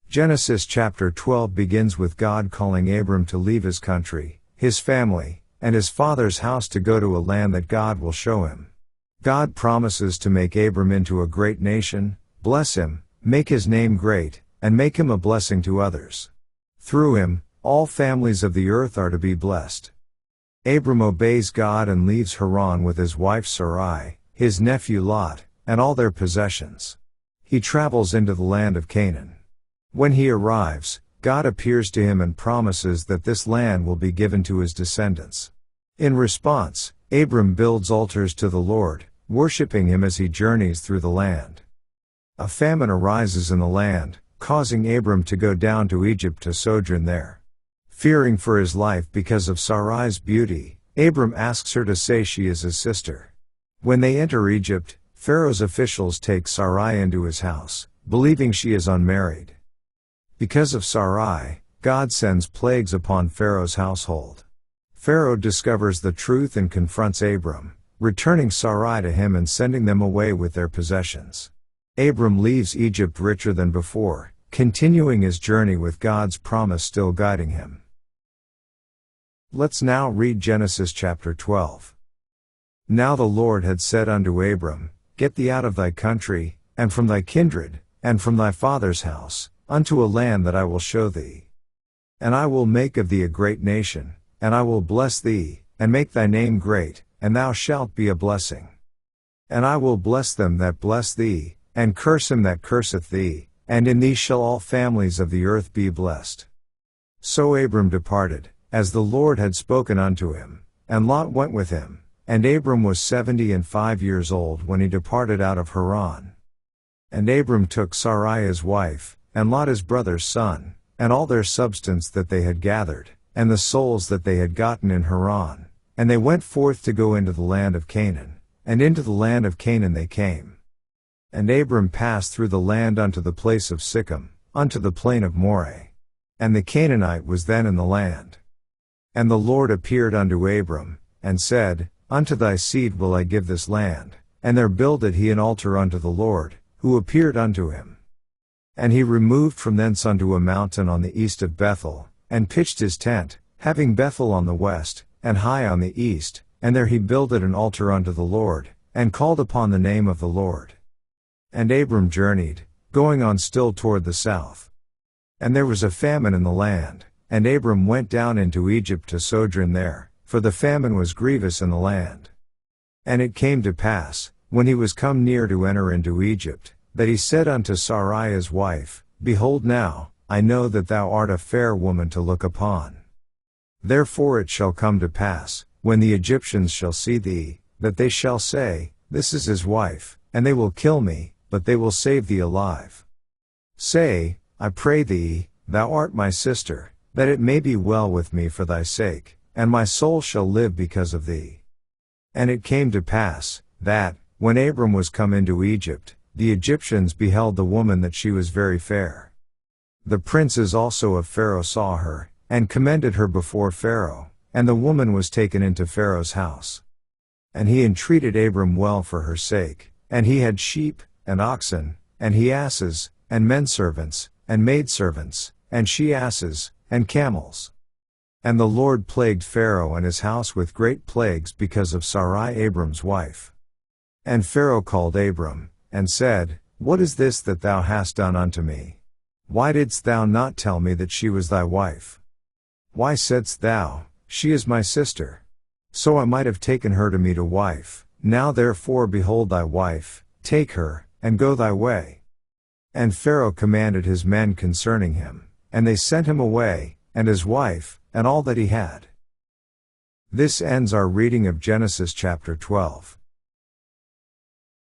Genesis chapter 12 begins with God calling Abram to leave his country, his family, and his father's house to go to a land that God will show him. God promises to make Abram into a great nation, bless him, make his name great, and make him a blessing to others. Through him, all families of the earth are to be blessed. Abram obeys God and leaves Haran with his wife Sarai, his nephew Lot, and all their possessions. He travels into the land of Canaan. When he arrives, God appears to him and promises that this land will be given to his descendants. In response, Abram builds altars to the Lord, worshiping him as he journeys through the land. A famine arises in the land, causing Abram to go down to Egypt to sojourn there. Fearing for his life because of Sarai's beauty, Abram asks her to say she is his sister. When they enter Egypt, Pharaoh's officials take Sarai into his house, believing she is unmarried. Because of Sarai, God sends plagues upon Pharaoh's household. Pharaoh discovers the truth and confronts Abram, returning Sarai to him and sending them away with their possessions. Abram leaves Egypt richer than before, continuing his journey with God's promise still guiding him. Let's now read Genesis chapter 12. Now the Lord had said unto Abram, Get thee out of thy country, and from thy kindred, and from thy father's house, unto a land that I will show thee. And I will make of thee a great nation, and I will bless thee, and make thy name great, and thou shalt be a blessing. And I will bless them that bless thee, and curse him that curseth thee, and in thee shall all families of the earth be blessed. So Abram departed, as the Lord had spoken unto him, and Lot went with him, and Abram was 75 years old when he departed out of Haran. And Abram took Sarai his wife, and Lot his brother's son, and all their substance that they had gathered, and the souls that they had gotten in Haran, and they went forth to go into the land of Canaan, and into the land of Canaan they came. And Abram passed through the land unto the place of Sichem, unto the plain of Moreh. And the Canaanite was then in the land. And the Lord appeared unto Abram, and said, Unto thy seed will I give this land, and there builded he an altar unto the Lord, who appeared unto him. And he removed from thence unto a mountain on the east of Bethel, and pitched his tent, having Bethel on the west, and Hai on the east, and there he builded an altar unto the Lord, and called upon the name of the Lord. And Abram journeyed, going on still toward the south. And there was a famine in the land, and Abram went down into Egypt to sojourn there, for the famine was grievous in the land. And it came to pass, when he was come near to enter into Egypt, that he said unto Sarai his wife, Behold now, I know that thou art a fair woman to look upon. Therefore it shall come to pass, when the Egyptians shall see thee, that they shall say, This is his wife, and they will kill me, but they will save thee alive. Say, I pray thee, Thou art my sister, that it may be well with me for thy sake, and my soul shall live because of thee. And it came to pass, that, when Abram was come into Egypt, the Egyptians beheld the woman that she was very fair. The princes also of Pharaoh saw her, and commended her before Pharaoh, and the woman was taken into Pharaoh's house. And he entreated Abram well for her sake, and he had sheep, and oxen, and he asses, and menservants, and maidservants, and she asses, and camels. And the Lord plagued Pharaoh and his house with great plagues because of Sarai Abram's wife. And Pharaoh called Abram, and said, What is this that thou hast done unto me? Why didst thou not tell me that she was thy wife? Why saidst thou, She is my sister? So I might have taken her to me to wife. Now therefore behold thy wife, take her, and go thy way. And Pharaoh commanded his men concerning him, and they sent him away, and his wife, and all that he had. This ends our reading of Genesis chapter 12.